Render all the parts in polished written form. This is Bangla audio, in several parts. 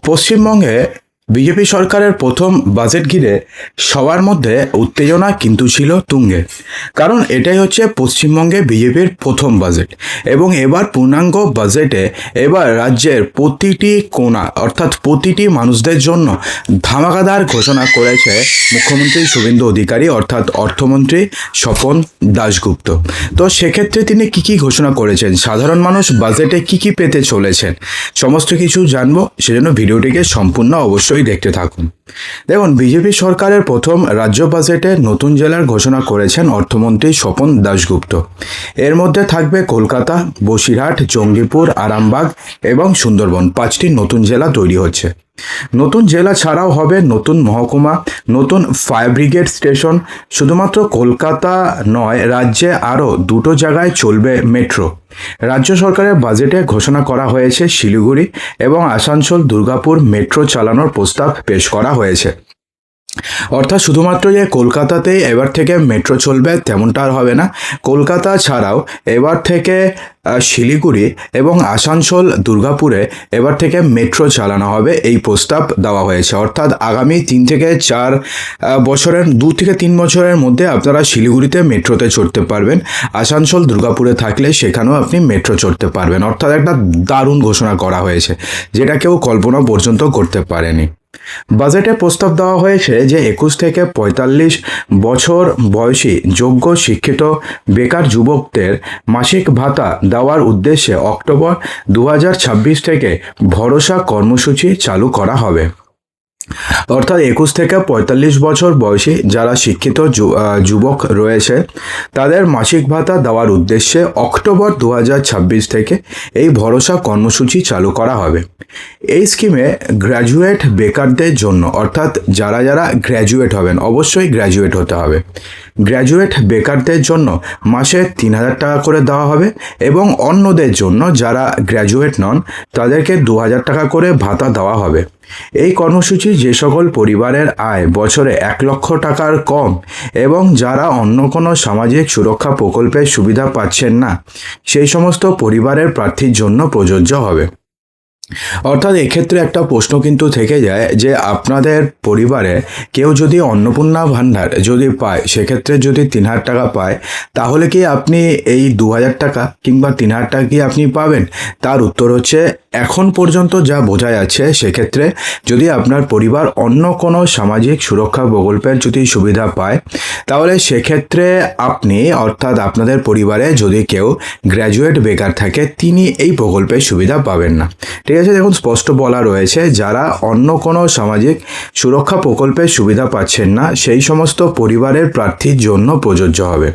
পশ্চিমবঙ্গে বিজেপি সরকারের প্রথম বাজেট ঘিরে সবার মধ্যে উত্তেজনা কিন্তু ছিল তুঙ্গে। কারণ এটাই হচ্ছে পশ্চিমবঙ্গে বিজেপির প্রথম বাজেট এবং এবার পূর্ণাঙ্গ বাজেটে এবার রাজ্যের প্রতিটি কোণা অর্থাৎ প্রতিটি মানুষদের জন্য ধামাকাদার ঘোষণা করেছে মুখ্যমন্ত্রী শুভেন্দু অধিকারী অর্থাৎ অর্থমন্ত্রী স্বপন দাশগুপ্ত। তো সেক্ষেত্রে তিনি কি ঘোষণা করেছেন, সাধারণ মানুষ বাজেটে কি পেতে চলেছেন, সমস্ত কিছু জানবো। সেজন্য ভিডিওটিকে সম্পূর্ণ অবশ্যই দেখতে থাকুন। দেখুন, বিজেপি সরকারের প্রথম রাজ্য বাজেটে নতুন জেলার ঘোষণা করেছেন অর্থমন্ত্রী স্বপন দাশগুপ্ত। এর মধ্যে থাকবে কলকাতা, বসিরহাট, জঙ্গিপুর, আরামবাগ এবং সুন্দরবন, 5টি নতুন জেলা তৈরি হচ্ছে। নতুন জেলা ছাড়াও হবে নতুন মহকুমা, নতুন ফায়ার ব্রিগেড স্টেশন। শুধুমাত্র কলকাতা নয়, রাজ্যে আরও 2টো জায়গায় চলবে মেট্রো। রাজ্য সরকারের বাজেটে ঘোষণা করা হয়েছে শিলিগুড়ি এবং আসানসোল দুর্গাপুর মেট্রো চালানোর প্রস্তাব পেশ করা হয়েছে। অর্থাৎ শুধুমাত্র যে কলকাতাতেই এবার থেকে মেট্রো চলবে তেমনটা আর হবে না। কলকাতা ছাড়াও এবার থেকে শিলিগুড়ি এবং আসানসোল দুর্গাপুরে এবার থেকে মেট্রো চালানো হবে, এই প্রস্তাব দেওয়া হয়েছে। অর্থাৎ আগামী 2 থেকে 3 বছরের মধ্যে আপনারা শিলিগুড়িতে মেট্রোতে চড়তে পারবেন। আসানসোল দুর্গাপুরে থাকলে সেখানেও আপনি মেট্রো চড়তে পারবেন। অর্থাৎ একটা দারুণ ঘোষণা করা হয়েছে, যেটা কেউ কল্পনা পর্যন্ত করতে পারেনি। বাজেটে প্রস্তাব দেওয়া হয়েছে যে 21 থেকে 45 বছর বয়সী যোগ্য শিক্ষিত বেকার যুবকদের মাসিক ভাতা দেওয়ার উদ্দেশ্যে অক্টোবর 2026 থেকে ভরসা কর্মসূচি চালু করা হবে। অর্থাৎ 21 থেকে 45 বছর বয়সী যারা শিক্ষিত যুবক রয়েছে তাদের মাসিক ভাতা দেওয়ার উদ্দেশ্যে অক্টোবর 2026 থেকে এই ভরসা কর্মসূচি চালু করা হবে। এই স্কিমে গ্র্যাজুয়েট বেকারদের জন্য, অর্থাৎ যারা গ্র্যাজুয়েট হবেন, অবশ্যই গ্র্যাজুয়েট হতে হবে, গ্র্যাজুয়েট বেকারদের জন্য মাসে 3000 টাকা করে দেওয়া হবে এবং অন্যদের জন্য যারা গ্র্যাজুয়েট নন তাদেরকে 2000 টাকা করে ভাতা দেওয়া হবে। এই কর্মসূচি যে সকল পরিবারের আয় বছরে 1 লক্ষ টাকার কম এবং যারা অন্য কোনো সামাজিক সুরক্ষা প্রকল্পের সুবিধা পাচ্ছেন না সেই সমস্ত পরিবারের প্রার্থীর জন্য প্রযোজ্য হবে। অর্থাৎ এক্ষেত্রে একটা প্রশ্ন কিন্তু থেকে যায় যে আপনাদের পরিবারে কেউ যদি অন্নপূর্ণা ভাণ্ডার যদি পায়, সেক্ষেত্রে যদি 3000 টাকা পায়, তাহলে কি আপনি এই 2000 টাকা কিংবা 3000 টাকা কি আপনি পাবেন? তার উত্তর হচ্ছে এখন পর্যন্ত যা বোঝা যাচ্ছে সেক্ষেত্রে যদি আপনার পরিবার অন্য কোনো সামাজিক সুরক্ষা প্রকল্পের যদি সুবিধা পায় তাহলে সেক্ষেত্রে আপনি, অর্থাৎ আপনাদের পরিবারে যদি কেউ গ্র্যাজুয়েট বেকার থাকে তিনি এই প্রকল্পের সুবিধা পাবেন না। ঠিক আছে, দেখুন স্পষ্ট বলা রয়েছে যারা অন্য কোনো সামাজিক সুরক্ষা প্রকল্পের সুবিধা পাচ্ছেন না সেই সমস্ত পরিবারের প্রার্থীর জন্য প্রযোজ্য হবে।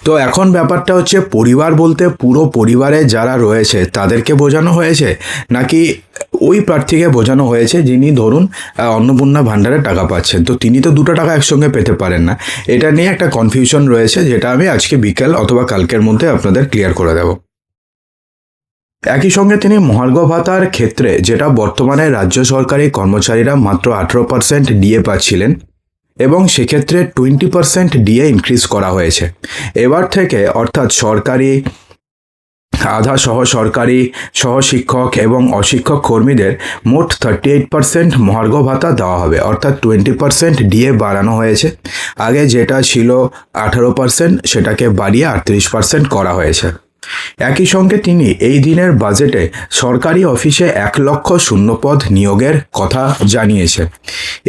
তো এখন ব্যাপারটা হচ্ছে পরিবার বলতে পুরো পরিবারে যারা রয়েছে তাদেরকে বোঝানো হয়েছে নাকি ওই প্রার্থীকে বোঝানো হয়েছে যিনি ধরুন অন্নপূর্ণা ভাণ্ডারে টাকা পাচ্ছেন, তো তিনি তো 2টো টাকা একসঙ্গে পেতে পারেন না। এটা নিয়ে একটা কনফিউশন রয়েছে, যেটা আমি আজকে বিকেল অথবা কালকের মধ্যে আপনাদের ক্লিয়ার করে দেব। একই সঙ্গে তিনি মহার্ঘ ভাতার ক্ষেত্রে, যেটা বর্তমানে রাজ্য সরকারি কর্মচারীরা মাত্র 18% ডিএ পাচ্ছিলেন এবং সেক্ষেত্রে 20% ডিএ ইনক্রিজ করা হয়েছে এবার থেকে। অর্থাৎ সরকারি, আধা সহসরকারি, সহশিক্ষক এবং অশিক্ষক কর্মীদের মোট 38% মহার্ঘ ভাতা দেওয়া হবে। অর্থাৎ 20% ডিএ বাড়ানো হয়েছে। আগে যেটা ছিল 18% সেটাকে বাড়িয়ে 38% করা হয়েছে। একই সঙ্গে তিনি এই দিনের বাজেটে সরকারি অফিসে 1 লক্ষ শূন্যপদ নিয়োগের কথা জানিয়েছে।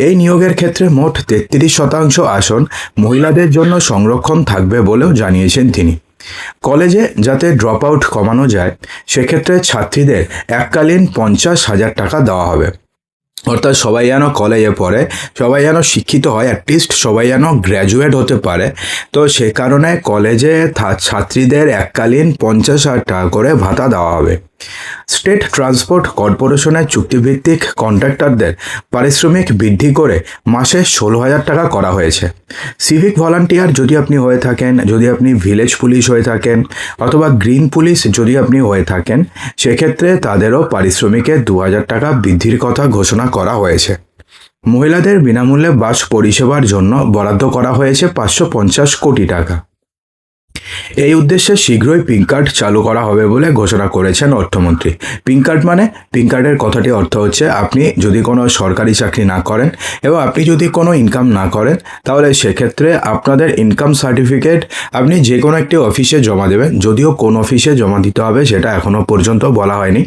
এই নিয়োগের ক্ষেত্রে মোট 33% আসন মহিলাদের জন্য সংরক্ষণ থাকবে বলেও জানিয়েছেন তিনি। কলেজে যাতে ড্রপ আউট কমানো যায় সেক্ষেত্রে ছাত্রীদের এককালীন 50,000 টাকা দেওয়া হবে। অর্থাৎ সবাই যেন কলেজে পড়ে, সবাই যেন শিক্ষিত হয়, অ্যাটলিস্ট সবাই যেন গ্র্যাজুয়েট হতে পারে। তো সে কারণে কলেজে ছাত্রীদের এককালীন 50,000 টাকা করে ভাতা দেওয়া হবে। স্টেট ট্রান্সপোর্ট কর্পোরেশনের চুক্তিভিত্তিক কন্ট্রাক্টরদের পারিশ্রমিক বৃদ্ধি করে মাসে 16,000 টাকা করা হয়েছে। সিভিক ভলান্টিয়ার যদি আপনি হয়ে থাকেন, যদি আপনি ভিলেজ পুলিশ হয়ে থাকেন অথবা গ্রিন পুলিশ যদি আপনি হয়ে থাকেন, সেক্ষেত্রে তাদেরও পারিশ্রমিকে 2,000 টাকা বৃদ্ধির কথা ঘোষণা করা হয়েছে। মহিলাদের বিনামূল্যে বাস পরিষেবার জন্য বরাদ্দ করা হয়েছে 550 কোটি টাকা। এই উদ্দেশ্যে শীঘ্রই পিঙ্ক কার্ড চালু করা হবে বলে ঘোষণা করেছেন অর্থমন্ত্রী। পিঙ্ক কার্ড মানে, পিঙ্ক কার্ডের কথাটি অর্থ হচ্ছে আপনি যদি কোনো সরকারি চাকরি না করেন এবং আপনি যদি কোনো ইনকাম না করেন, তাহলে সেক্ষেত্রে আপনাদের ইনকাম সার্টিফিকেট আপনি যে কোনো একটি অফিসে জমা দেবেন। যদিও কোন অফিসে জমা দিতে হবে সেটা এখনও পর্যন্ত বলা হয়নি।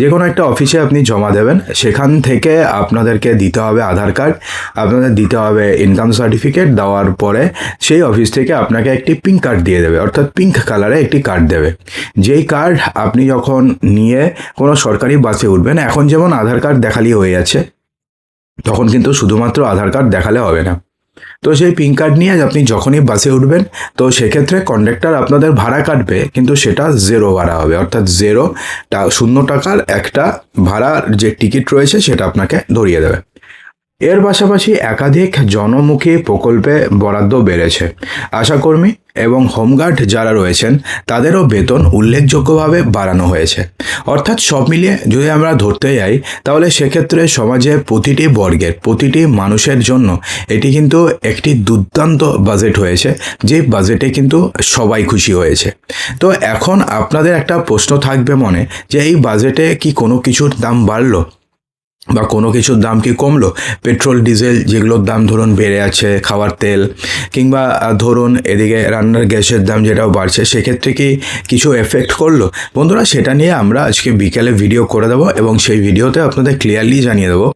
যে কোনো একটা অফিসে আপনি জমা দেবেন, সেখান থেকে আপনাদেরকে দিতে হবে আধার কার্ড, আপনাদের দিতে হবে ইনকাম সার্টিফিকেট। দেওয়ার পরে সেই অফিস থেকে আপনাকে একটি পিঙ্ক কার্ড দিয়ে দেবে, অর্থাৎ পিঙ্ক কালারে একটি কার্ড দেবে। যেই কার্ড আপনি যখন নিয়ে কোনো সরকারি বাসে উঠবেন, এখন যেমন আধার কার্ড দেখালেই হয়ে যাচ্ছে, তখন কিন্তু শুধুমাত্র আধার কার্ড দেখালে হবে না। তো সেই পিঙ্ক কার্ড নিয়ে আপনি যখনই বাসে উঠবেন, তো সেক্ষেত্রে কন্ডাক্টর আপনাদের ভাড়া কাটবে, কিন্তু সেটা জিরো ভাড়া হবে, অর্থাৎ 0 টাকার একটা ভাড়ার যে টিকিট রয়েছে সেটা আপনাকে ধরিয়ে দেবে। এর পাশাপাশি একাধিক জনমুখী প্রকল্পে বরাদ্দ বেড়েছে। আশাকর্মী এবং হোমগার্ড যারা রয়েছেন তাদেরও বেতন উল্লেখযোগ্যভাবে বাড়ানো হয়েছে। অর্থাৎ সব মিলিয়ে যদি আমরা ধরতে যাই, তাহলে সেক্ষেত্রে সমাজে প্রতিটি বর্গের, প্রতিটি মানুষের জন্য এটি কিন্তু একটি দুর্দান্ত বাজেট হয়েছে, যে বাজেটে কিন্তু সবাই খুশি হয়েছে। তো এখন আপনাদের একটা প্রশ্ন থাকবে মনে, যে এই বাজেটে কি কোনো কিছুর দাম বাড়লো বা কোনো কিছুর দাম কি কমলো? পেট্রোল ডিজেল যেগুলোর দাম ধরুন বেড়ে আছে, খাওয়ার তেল, কিংবা ধরুন এদিকে রান্নার গ্যাসের দাম যেটাও বাড়ছে, সেক্ষেত্রে কি কিছু এফেক্ট করলো? বন্ধুরা, সেটা নিয়ে আমরা আজকে বিকেলে ভিডিও করে দেবো এবং সেই ভিডিওতে আপনাদের ক্লিয়ারলি জানিয়ে দেবো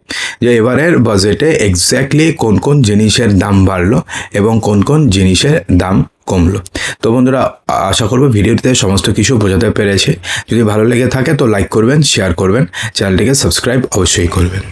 যে এবারের বাজেটে এক্স্যাক্টলি কোন কোন জিনিসের দাম বাড়লো এবং কোন কোন জিনিসের দাম কমলো। তো বন্ধুরা, আশা করব ভিডিওটিতে সমস্ত কিছু বোঝাতে পেরেছি। যদি ভালো লেগে থাকে তো লাইক করবেন, শেয়ার করবেন, চ্যানেলটিকে সাবস্ক্রাইব অবশ্যই করবেন।